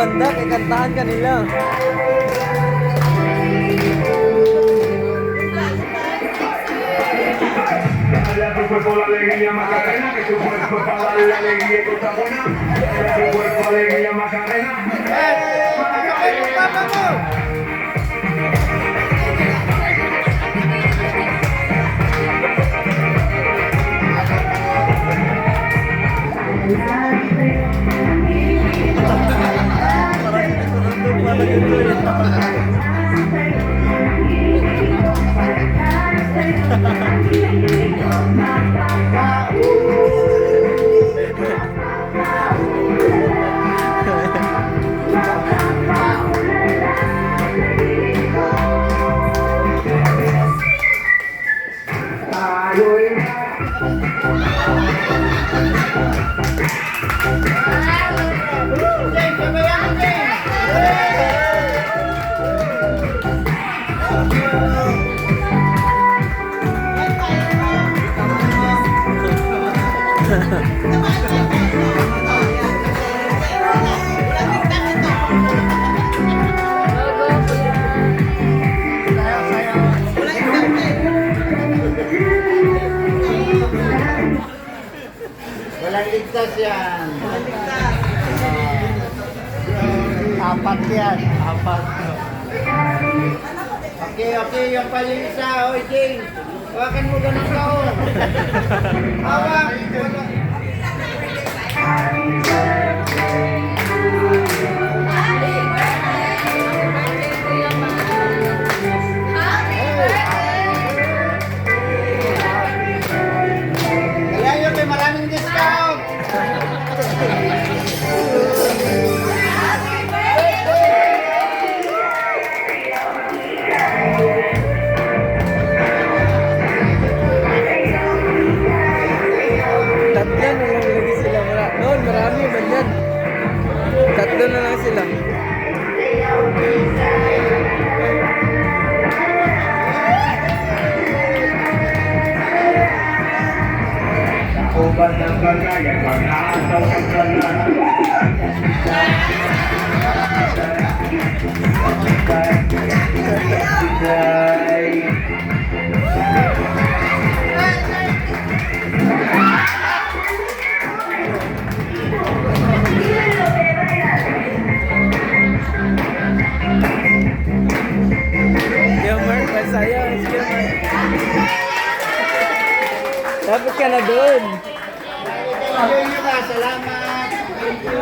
banda, kay kantahan kanila. Dale a tu cuerpo la alegría Macarena, que tu cuerpo es para darle alegría y cosa buena. Dale a tu cuerpo alegría Macarena. Walang ligtas yan. Apat yan. Apat. Okay, yung pa yung isa. Oy, Jing. Hawakan mo ganun ka, oh. Hawak. Kaya yun, may maraming discount. Tatlo na lang lagi sila. Noon, marami ba yan? Tatlo na lang sila. Ubat ng kagaya, mag-aasaw ang kagaya. Yung Mark, masaya. Sige, Mark. Dapat ka na doon. Enjoy nyo ka. Salamat. Thank you.